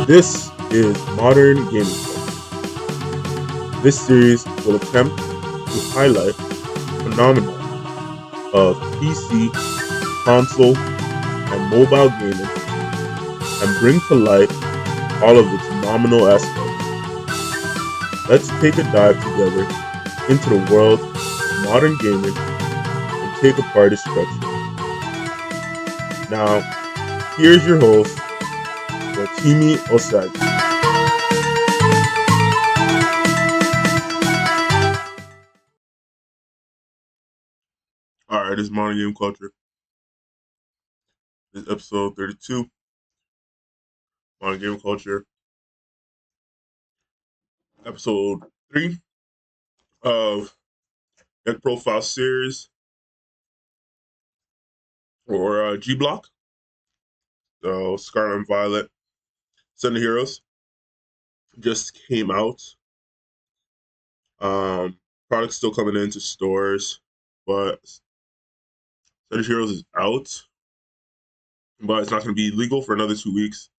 This is Modern Gaming Culture. This series will attempt to highlight the phenomenon of PC, console, and mobile gaming and bring to light all of its phenomenal aspects. Let's take a dive together into the world of modern gaming and take apart its structure. Now, here's your host, Rotimi Osagi. Alright, this is Modern Game Culture. This is episode 32, Modern Game Culture, episode 3 of Deck Profile Series, or G Block. So, Scarlet and Violet, Sun Heroes just came out. Product's still coming into stores, but Sun Heroes is out. But it's not going to be legal for another 2 weeks.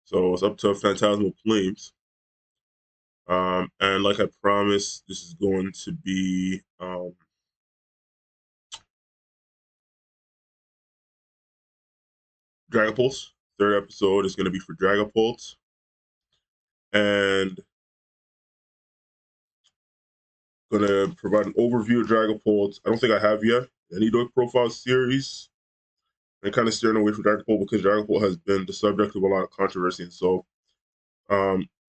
So it's up to Phantasmal Flames. And like I promised, this is going to be Dragapult. Third episode is going to be for Dragapult. And going to provide an overview of Dragapult. I don't think I have yet any Deck Profile series. I'm kind of steering away from Dragapult because Dragapult has been the subject of a lot of controversy. And so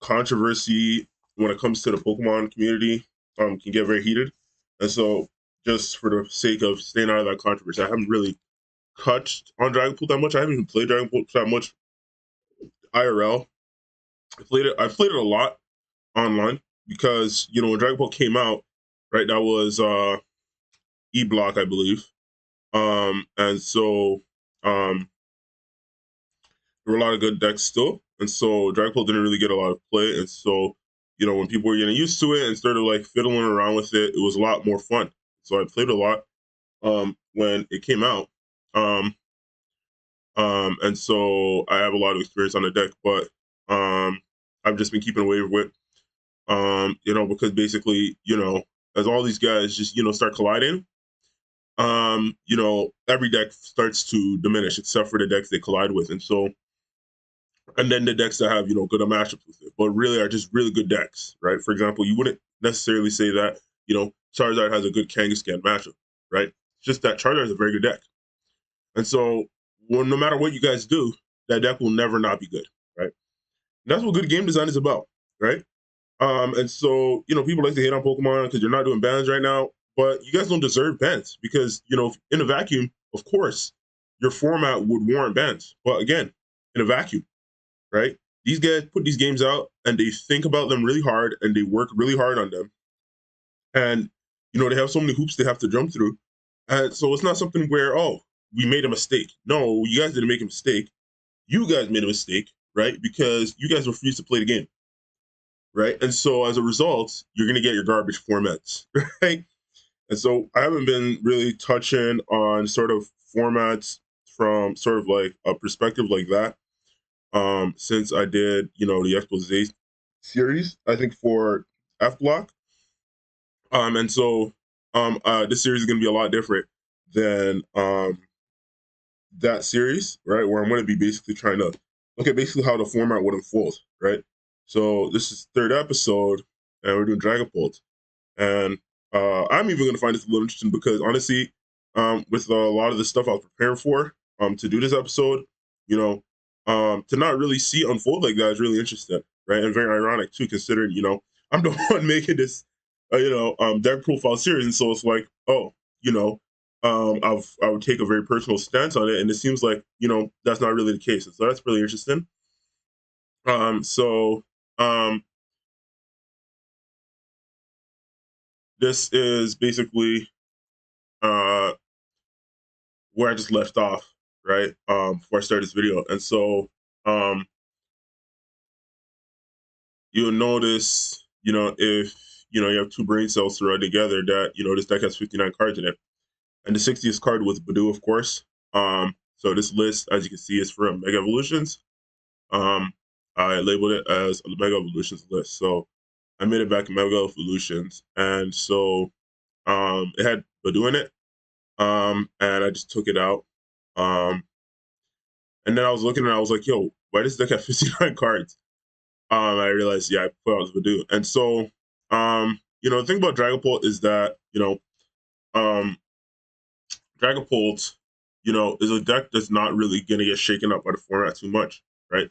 controversy when it comes to the Pokemon community can get very heated. And so just for the sake of staying out of that controversy, I haven't really touched on Dragapult that much. I haven't even played Dragapult that much IRL. I played it a lot online because, when Dragapult came out, right, that was E-Block, I believe. And so there were a lot of good decks still. And so Dragapult didn't really get a lot of play. And so, when people were getting used to it and started like fiddling around with it, it was a lot more fun. So I played a lot when it came out. And so I have a lot of experience on the deck, but I've just been keeping away with because basically, as all these guys just, start colliding, every deck starts to diminish except for the decks they collide with. And so, and then the decks that have, good matchups with it, but really are just really good decks, right? For example, you wouldn't necessarily say that, Charizard has a good Kangaskhan matchup, right? It's just that Charizard is a very good deck. And so, well, no matter what you guys do, that deck will never not be good, right? And that's what good game design is about, right? And so, people like to hate on Pokemon because you're not doing bans right now, but you guys don't deserve bans because, in a vacuum, of course, your format would warrant bans. But again, in a vacuum, right? These guys put these games out and they think about them really hard and they work really hard on them. And, they have so many hoops they have to jump through. And so it's not something where, oh, we made a mistake. No, you guys didn't make a mistake. You guys made a mistake, right? Because you guys refused to play the game, right? And so as a result, you're going to get your garbage formats, right? And so I haven't been really touching on sort of formats from sort of like a perspective like that since I did, the expose series, I think for F Block. And so this series is going to be a lot different than that series, right? Where I'm going to be basically trying to look at basically how the format would unfold, right? So this is third episode, and we're doing Dragapult, and I'm even going to find this a little interesting because honestly, with a lot of the stuff I was preparing for, to do this episode, to not really see unfold like that is really interesting, right? And very ironic too, considering I'm the one making this, deck profile series, and so it's like, oh, I would take a very personal stance on it, and it seems like that's not really the case. And so that's really interesting. So this is basically where I just left off, right? Before I start this video, and so you'll notice, if you have two brain cells to run together, that this deck has 59 cards in it, and the 60th card was Badoo, of course. So this list, as you can see, is from Mega Evolutions. I labeled it as a Mega Evolutions list. So I made it back in Mega Evolutions, and so it had Badu in it, and I just took it out. And then I was looking and I was like, yo, why does this deck have 59 cards? I realized, yeah, I put out Badu. And so, the thing about Dragapult is that, um, Dragapult, is a deck that's not really going to get shaken up by the format too much, right?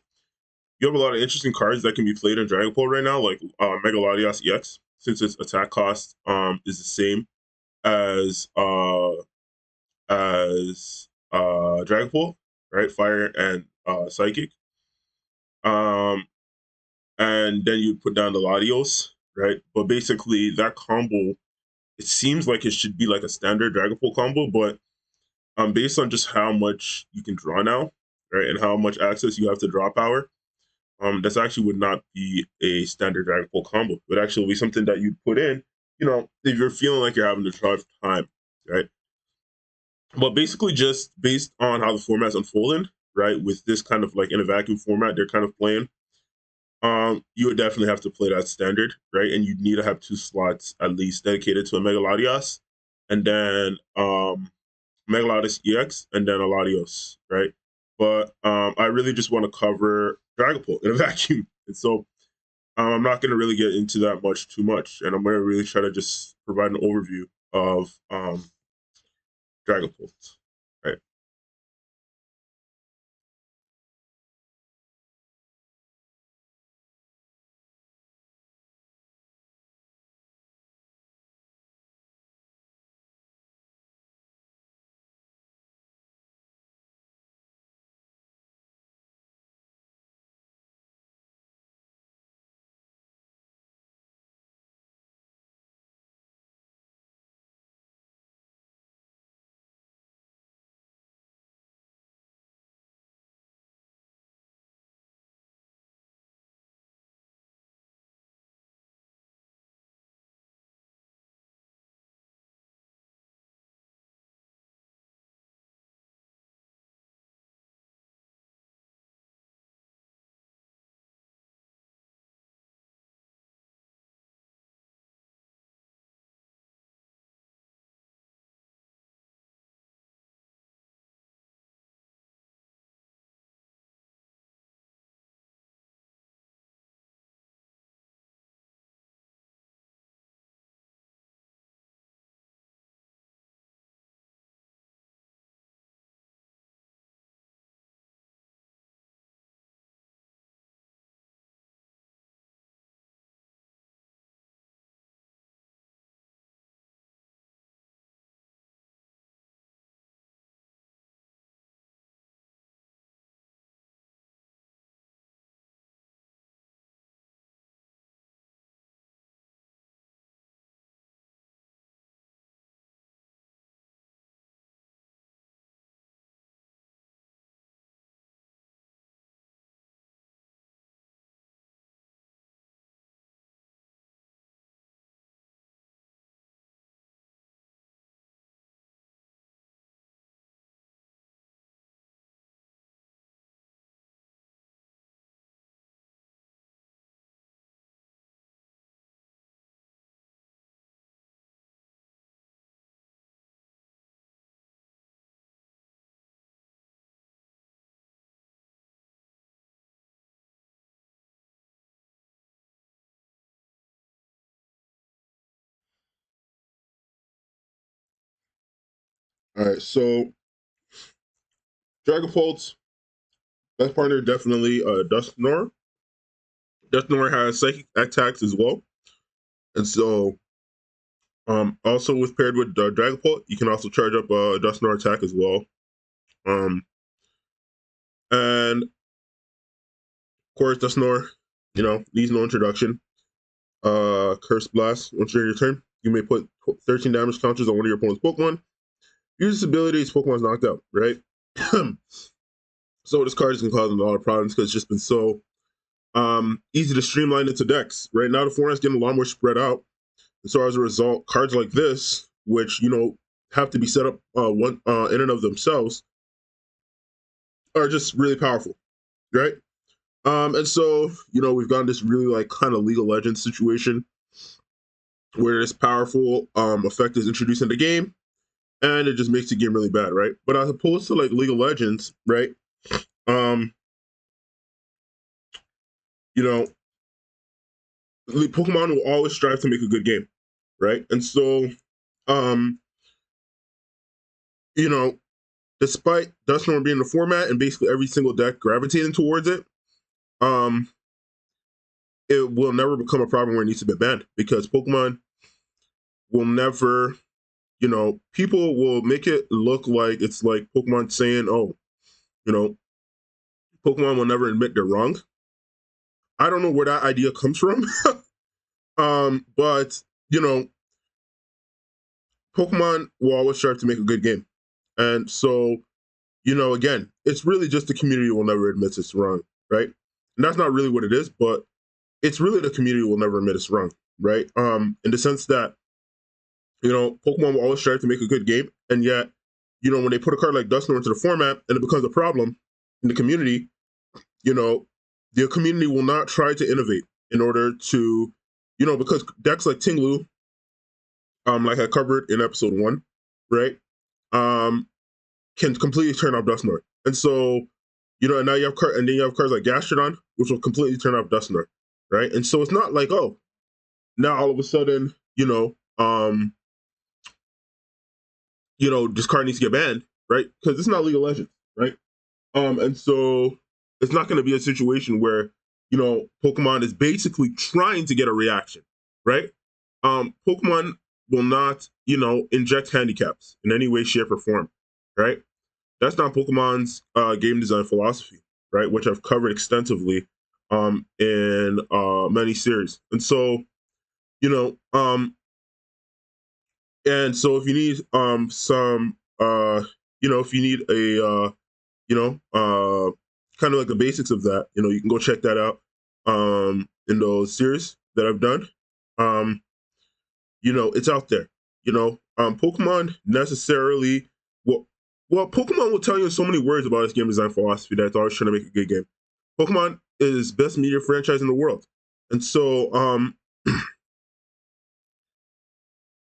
You have a lot of interesting cards that can be played in Dragapult right now, like Megalodios EX, since its attack cost is the same as Dragapult, right? Fire and Psychic. And then you put down the Latios, right? But basically that combo, it seems like it should be like a standard Dragapult combo, but based on just how much you can draw now, right, and how much access you have to draw power, that's actually would not be a standard Dragapult combo. It would actually be something that you'd put in, if you're feeling like you're having to try for time, right? But basically, just based on how the format's unfolding, right, with this kind of like in a vacuum format, they're kind of playing. You would definitely have to play that standard, right? And you'd need to have 2 slots at least dedicated to a Megalodios, and then Megalodios EX, and then a Latios, right? But I really just want to cover Dragapult in a vacuum, and so I'm not going to really get into that too much, and I'm going to really try to just provide an overview of Dragapult, right? All right, so Dragapult's best partner definitely Dusknoir. Dusknoir has psychic attacks as well, and so also with paired with Dragapult, you can also charge up Dusknoir attack as well. And of course, Dusknoir, needs no introduction. Curse Blast. Once during your turn, you may put 13 damage counters on one of your opponent's Pokemon. Use this ability, his Pokemon's knocked out, right? So this card is gonna cause a lot of problems because it's just been so easy to streamline into decks. Right now, the format's getting a lot more spread out, and so as a result, cards like this, which have to be set up one in and of themselves, are just really powerful, right? And so, we've gotten this really like kind of League of Legends situation where this powerful effect is introduced in the game, and it just makes the game really bad, right? But as opposed to like League of Legends, right? Um, you know, Pokemon will always strive to make a good game, right? And so, um, you know, despite Dusknoir being the format and basically every single deck gravitating towards it, um, it will never become a problem where it needs to be banned because Pokemon will never, people will make it look like it's like Pokemon saying, oh, you know, Pokemon will never admit they're wrong. I don't know where that idea comes from. But Pokemon will always strive to make a good game. And so, again, it's really just the community will never admit it's wrong, right? And that's not really what it is, but it's really the community will never admit it's wrong, right? In the sense that, Pokemon will always strive to make a good game, and yet, when they put a card like Dusknoir into the format and it becomes a problem in the community, you know, the community will not try to innovate in order to, because decks like Tinglu, like I covered in episode 1, right, can completely turn off Dusknoir. And so, and now you have and then you have cards like Gastrodon, which will completely turn off Dusknoir, right? And so it's not like, oh, now all of a sudden, this card needs to get banned, right? Because it's not League of Legends, right? And so it's not going to be a situation where, Pokemon is basically trying to get a reaction, right? Pokemon will not, inject handicaps in any way, shape, or form, right? That's not Pokemon's game design philosophy, right? Which I've covered extensively in many series. And so, you know, um, and so if you need some, if you need a, kind of like the basics of that, you can go check that out in those series that I've done. It's out there. Pokemon necessarily well, Pokemon will tell you in so many words about its game design philosophy that it's always trying to make a good game. Pokemon is best media franchise in the world, and so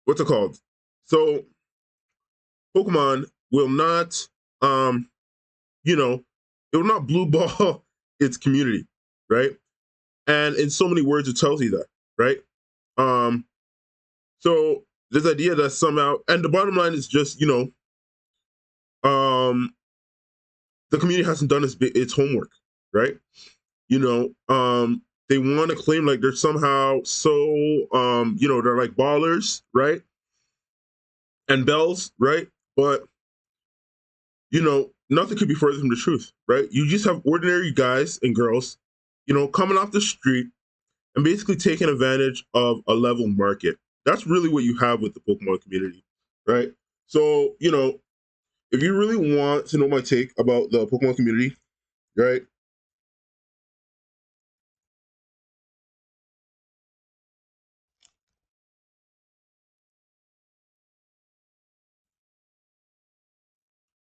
what's it called? So Pokemon will not, it will not blue ball its community, right? And in so many words, it tells you that, right? Um, so this idea that somehow, and the bottom line is just, um, the community hasn't done its homework, right? They want to claim like they're somehow so, they're like ballers, right? And bells, right? But, nothing could be further from the truth, right? You just have ordinary guys and girls, coming off the street and basically taking advantage of a level market. That's really what you have with the Pokemon community, right? So, if you really want to know my take about the Pokemon community, right?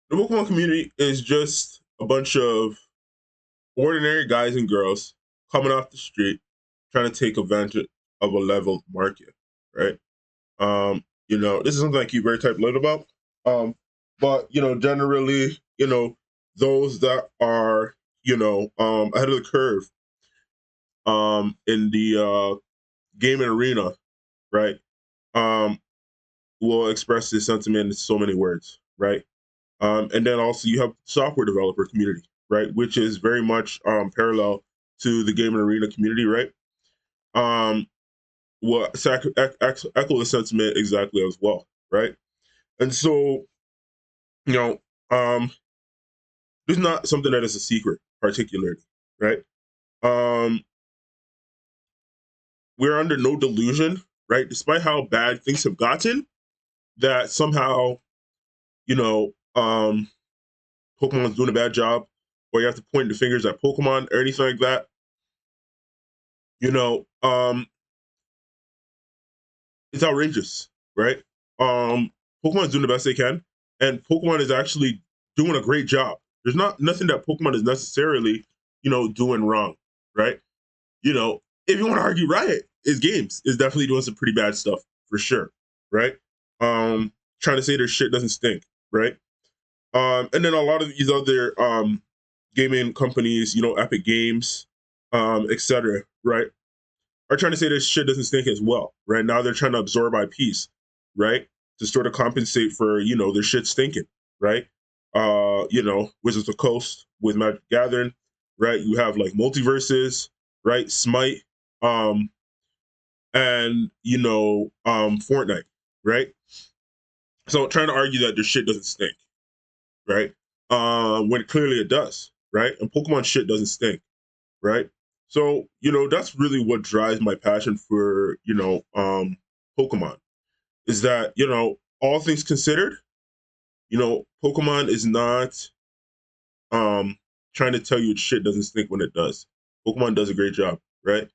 The Pokemon community is just a bunch of ordinary guys and girls coming off the street trying to take advantage of a leveled market, right? This is something I keep very tight-lipped about. But generally, those that are, ahead of the curve, in the gaming arena, right, will express this sentiment in so many words, right? And then also you have software developer community, right, which is very much parallel to the gaming arena community, right? Well, echo the sentiment exactly as well, right? And so, you know, um, this is not something that is a secret, particularly, right? Um, we're under no delusion, right? Despite how bad things have gotten, that somehow, you know, um, Pokemon's doing a bad job, or you have to point the fingers at Pokemon or anything like that. You know, it's outrageous, right? Pokemon is doing the best they can, and Pokemon is actually doing a great job. There's not nothing that Pokemon is necessarily, doing wrong. right? You know, if you want to argue Riot, is games is definitely doing some pretty bad stuff for sure, right? Trying to say their shit doesn't stink, right? And then a lot of these other gaming companies, you know, Epic Games, etc., right, are trying to say this shit doesn't stink as well, right? Now they're trying to absorb IPs, right, to sort of compensate for, you know, their shit stinking, right? You know, Wizards of the Coast with Magic the Gathering, right? You have like Multiverses, right? Smite, um, and you know, Fortnite, right? So trying to argue that their shit doesn't stink, right? When clearly it does, right? And Pokemon shit doesn't stink, right? So, you know, that's really what drives my passion for, you know, Pokemon is that, you know, all things considered, you know, Pokemon is not um trying to tell you shit doesn't stink when it does. Pokemon does a great job, right?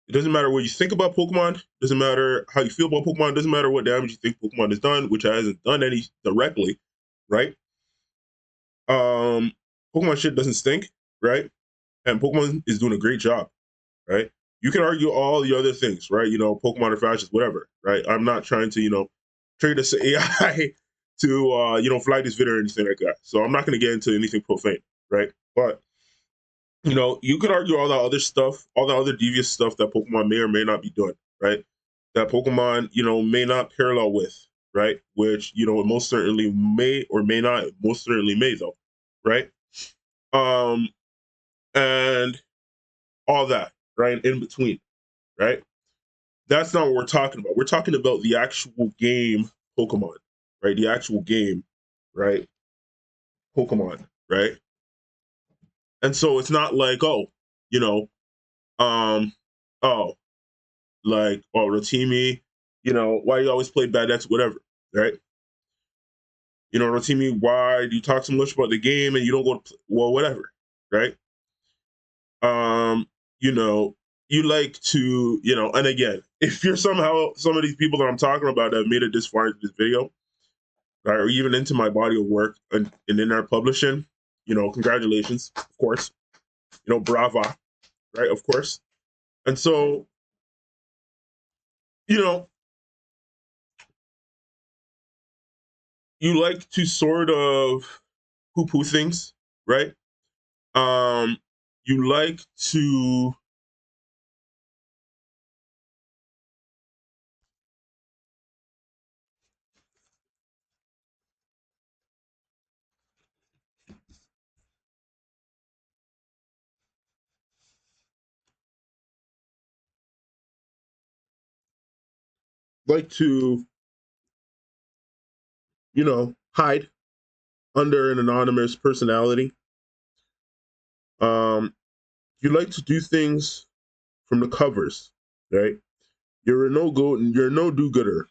It doesn't matter what you think about Pokemon, doesn't matter how you feel about Pokemon, doesn't matter what damage you think Pokemon has done, which hasn't done any directly, right? Um Pokemon shit doesn't stink, right? And Pokemon is doing a great job, right? You can argue all the other things, right? You know, Pokemon are fascist, whatever, right? I'm not trying to, you know, trade this AI to, you know, flag this video or anything like that. So I'm not going to get into anything profane, right? But, you know, you could argue all that other stuff, all the other devious stuff that Pokemon may or may not be doing, right? That Pokemon, you know, may not parallel with, right? Which, you know, it most certainly may or may not, most certainly may though, right? Um, and all that, right? In between, right? That's not what we're talking about. We're talking about the actual game Pokemon, right? The actual game, right? Pokemon, right? And so it's not like, oh, you know, um, oh, like, oh, Rotimi, you know, why you always play bad decks, whatever, right? You know, Rotimi, why do you talk so much about the game and you don't go to, well, whatever, right? Um, you know, you like to, you know, and again, if you're somehow some of these people that I'm talking about that have made it this far into this video, right, or even into my body of work and in our publishing, you know, congratulations, of course, you know, brava, right, of course. And so, you know, you like to sort of poo-poo things, right? Um, you like to, you know, hide under an anonymous personality. Um, you like to do things from the covers, right? You're a no go, you're a no do gooder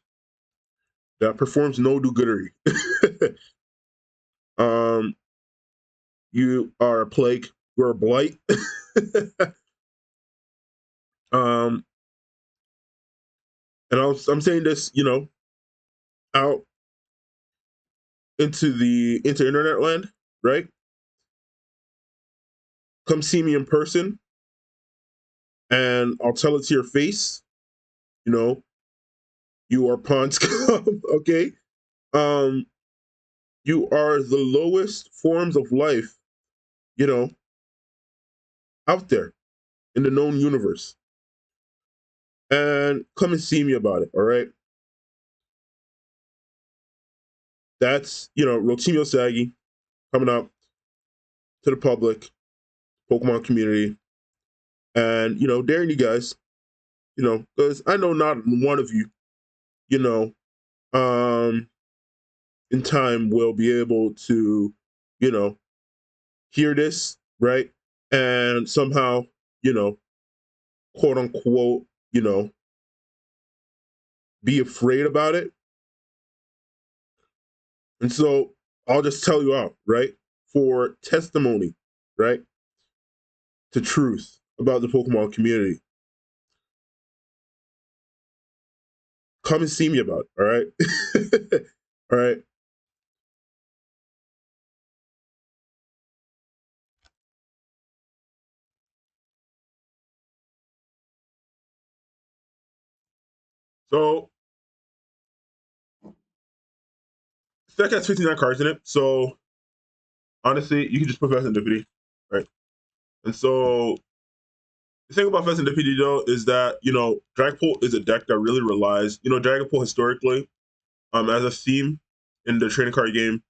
that performs no do goodery. um, you are a plague. You're a blight. um, and I'm saying this, you know, out into internet land, right? Come see me in person, and I'll tell it to your face. You know, you are pawn scum. Okay. Um, you are the lowest forms of life, you know, out there in the known universe. And come and see me about it. All right. That's, you know, Rotimio Sagi coming up to the public, Pokemon community, and, you know, daring you guys, you know, because I know not one of you, you know, um, in time will be able to, you know, hear this, right? And somehow, you know, quote unquote, you know, be afraid about it. And so I'll just tell you out, right? For testimony, right? To truth about the Pokemon community. Come and see me about it, all right? All right. So this deck has 59 cards in it. So honestly, you can just put Fast and Deputy, right? And so the thing about Fast and Deputy though is that Dragapult is a deck that really relies. Dragapult historically, as a theme in the trading card game,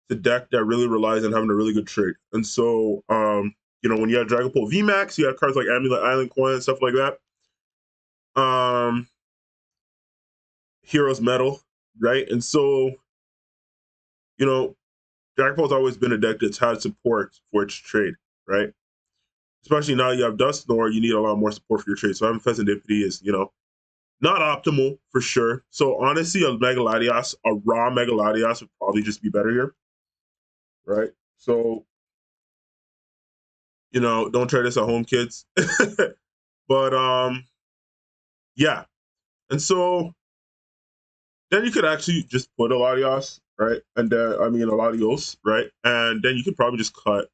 it's a deck that really relies on having a really good trade. And so, when you have Dragapult VMAX, you have cards like Amulet Island Coin and stuff like that. Heroes Metal, right? And so, you know, Dragapult's always been a deck that's had support for its trade, right? Especially now you have Dust Snore, you need a lot more support for your trade. So having Fezandipity is, not optimal for sure. So honestly, a Megaladios, a raw Megaladios would probably just be better here, right? So, don't try this at home, kids. But yeah. And so then you could actually just put a Latios, right? And then a Latios, right? And then you could probably just cut,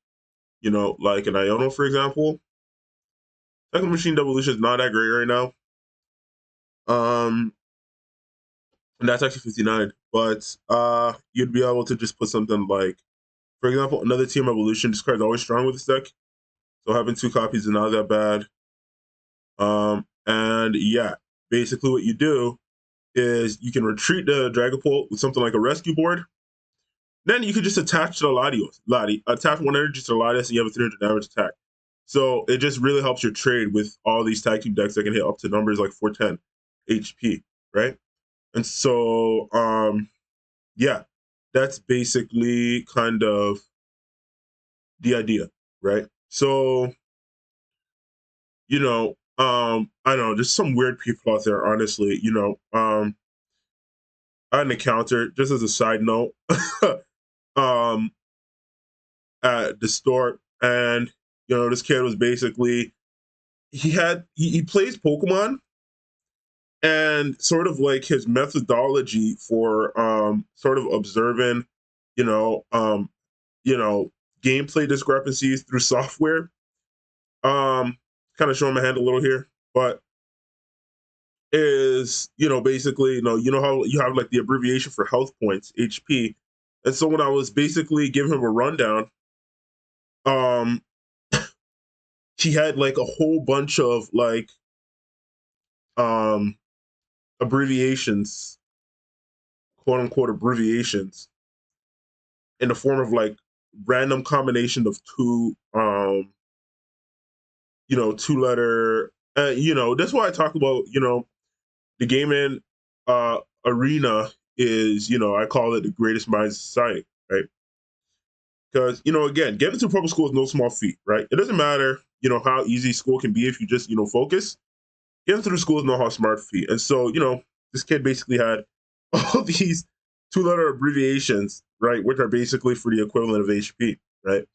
like an Iono, for example. Second Machine Devolution is not that great right now. And that's actually 59. But you'd be able to just put something like, for example, another Team Evolution. This card's always strong with this deck. So having 2 copies is not that bad. And yeah, basically what you do is you can retreat the Dragapult with something like a rescue board. Then you could just attach to the Latios. Attach 1 energy to the Latios and you have a 300 damage attack. So it just really helps your trade with all these tag team decks that can hit up to numbers like 410 HP, right? And so, yeah, that's basically kind of the idea, right? So, I don't know, there's some weird people out there, honestly. I had an encounter, just as a side note, um, at the store, and this kid was basically he plays Pokemon, and sort of like his methodology for sort of observing, you know, um, you know, gameplay discrepancies through software. Kind of showing my hand a little here, but is basically how you have like the abbreviation for health points, HP. And so when I was basically giving him a rundown, um he had like a whole bunch of like um abbreviations, quote unquote abbreviations, in the form of like random combination of two letter, that's why I talk about the gaming arena is, I call it the greatest minds in society, right? Because again, getting to public school is no small feat, right? It doesn't matter how easy school can be if you just focus. Getting through school is no how smart feat. And so this kid basically had all these 2 letter abbreviations, right, which are basically for the equivalent of HP, right?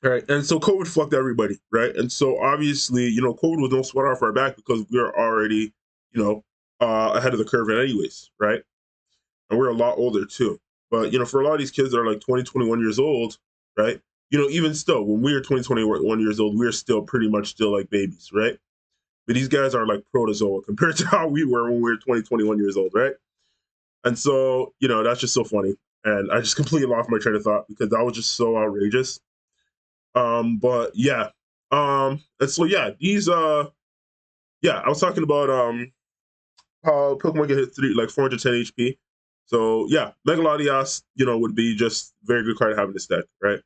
Right. And so COVID fucked everybody, right? And so obviously, COVID was no sweat off our back because we are already, ahead of the curve anyways, right? And we're a lot older too. But for a lot of these kids that are like 20, 21 years old, right? Even still, when we were 20, 21 years old, we are still pretty much still like babies, right? But these guys are like protozoa compared to how we were when we were 20, 21 years old, right? And so, that's just so funny. And I just completely lost my train of thought because that was just so outrageous. But yeah. And so yeah, I was talking about how Pokemon get hit 410 HP. So yeah, Megalodios, would be just very good card to have in this deck, right?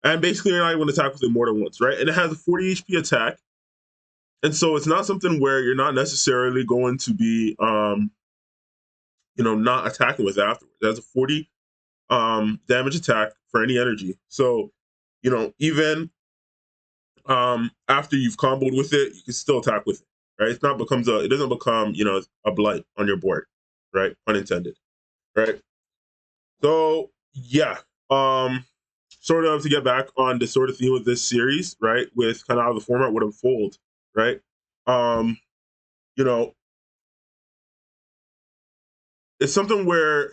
And basically you're not even going to attack with it more than once, right? And it has a 40 HP attack. And so it's not something where you're not necessarily going to be not attacking with it afterwards. It has a 40 damage attack for any energy. So, even after you've comboed with it, you can still attack with it, right? It doesn't become, a blight on your board, right? Unintended, right? So yeah, sort of to get back on the sort of theme of this series, right? With kind of how the format would unfold, right? Um, you know, it's something where,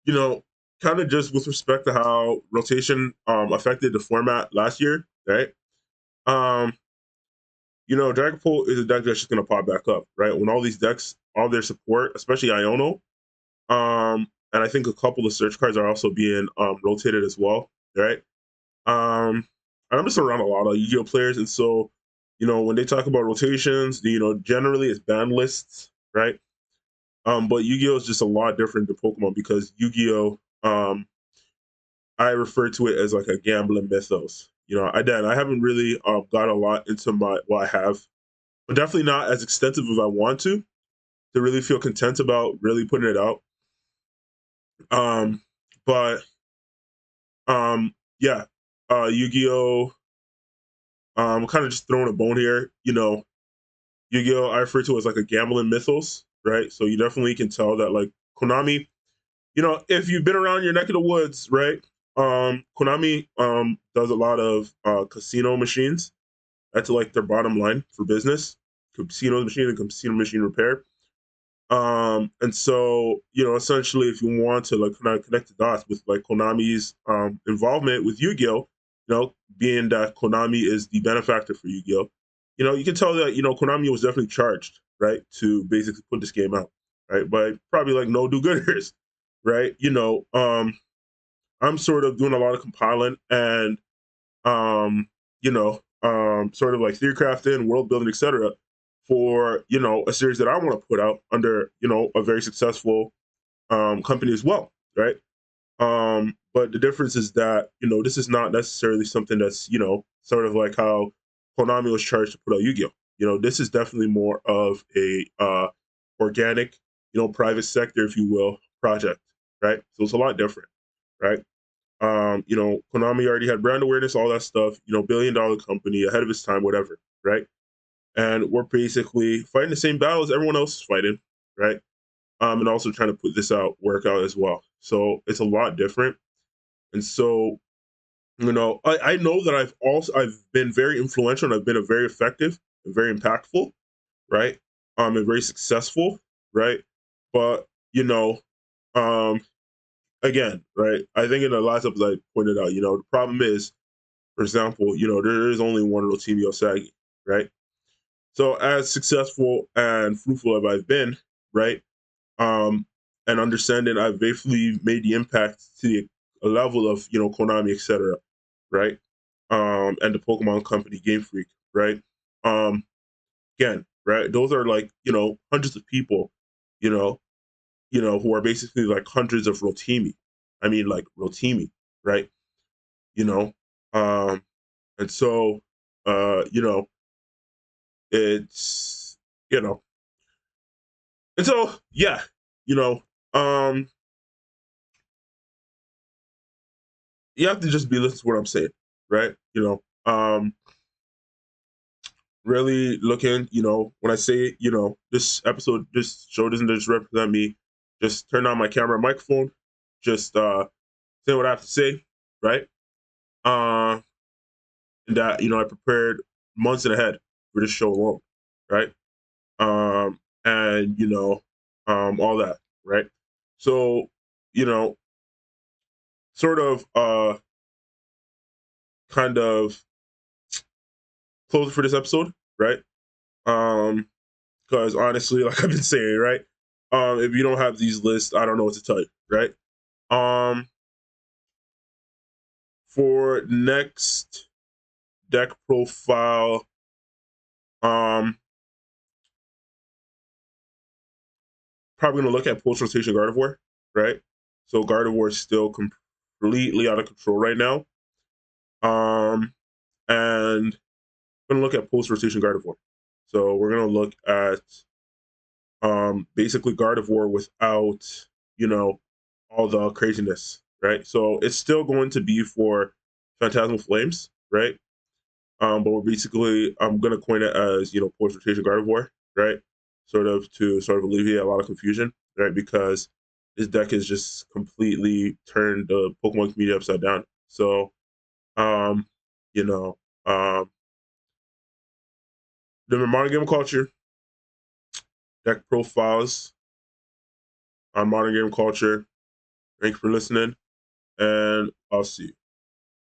you know, kind of just with respect to how rotation affected the format last year, right? Um, Dragapult is a deck that's just gonna pop back up, right? When all these decks, all their support, especially Iono, and I think a couple of search cards are also being rotated as well, right? And I'm just around a lot of Yu-Gi-Oh players, and so when they talk about rotations, generally it's ban lists, right? But Yu-Gi-Oh is just a lot different than Pokemon because Yu-Gi-Oh, I refer to it as like a gambling mythos. I haven't really got a lot into I have, but definitely not as extensive as I want to really feel content about really putting it out. But yeah, Yu-Gi-Oh, kind of just throwing a bone here. Yu-Gi-Oh, I refer to as like a gambling mythos, right? So you definitely can tell that like Konami, if you've been around your neck of the woods, right? Konami does a lot of casino machines. That's like their bottom line for business. Casino machine and casino machine repair. And so, essentially, if you want to like kind of connect the dots with like Konami's involvement with Yu-Gi-Oh, being that Konami is the benefactor for Yu-Gi-Oh, you can tell that Konami was definitely charged, right, to basically put this game out, right, but probably like no do-gooders, right. I'm sort of doing a lot of compiling and sort of like theory crafting, world building, etc. for a series that I want to put out under a very successful company as well, right? But the difference is that this is not necessarily something that's sort of like how Konami was charged to put out Yu-Gi-Oh. This is definitely more of a organic, private sector, if you will, project, right? So it's a lot different, right? Konami already had brand awareness, all that stuff, billion-dollar company ahead of its time, whatever, right? And we're basically fighting the same battles everyone else is fighting, right? And also trying to put this work out as well. So it's a lot different. And so, I know that I've been very influential and I've been a very effective and very impactful, right? And very successful, right? But, um, again, right? I think in the last episode I pointed out, the problem is, for example, there is only one Rotimi Osagi, right? So as successful and fruitful as I've been, right? And understanding I've basically made the impact to a level of, Konami, etc., right? And the Pokemon Company, Game Freak, right? Um, Again, right? Those are like, hundreds of people, you know, who are basically like hundreds of Rotimi. I mean, like Rotimi, right? You know, um, and so, it's, you know, and so, yeah, you know, um, you have to just be listening to what I'm saying, right? Really looking, when I say, this episode, this show doesn't just represent me, just turn on my camera and microphone, just say what I have to say, right? Uh, and that, I prepared months in ahead for this show alone, right? And, all that, right? So, you know, sort of kind of close for this episode, right? Because honestly, like I've been saying, right? If you don't have these lists, I don't know what to tell you, right? Um, for next deck profile, um, probably gonna look at post rotation Gardevoir, right? So Gardevoir is still completely out of control right now. And gonna look at post rotation Gardevoir. So we're gonna look at basically Gardevoir without, all the craziness, right? So it's still going to be for Phantasmal Flames, right? But we're basically, I'm gonna coin it as, post rotation Gardevoir, right? Sort of alleviate a lot of confusion, right? Because this deck has just completely turned the Pokemon community upside down. So, um, you know, the modern game culture, deck profiles on modern game culture. Thank you for listening, and I'll see you.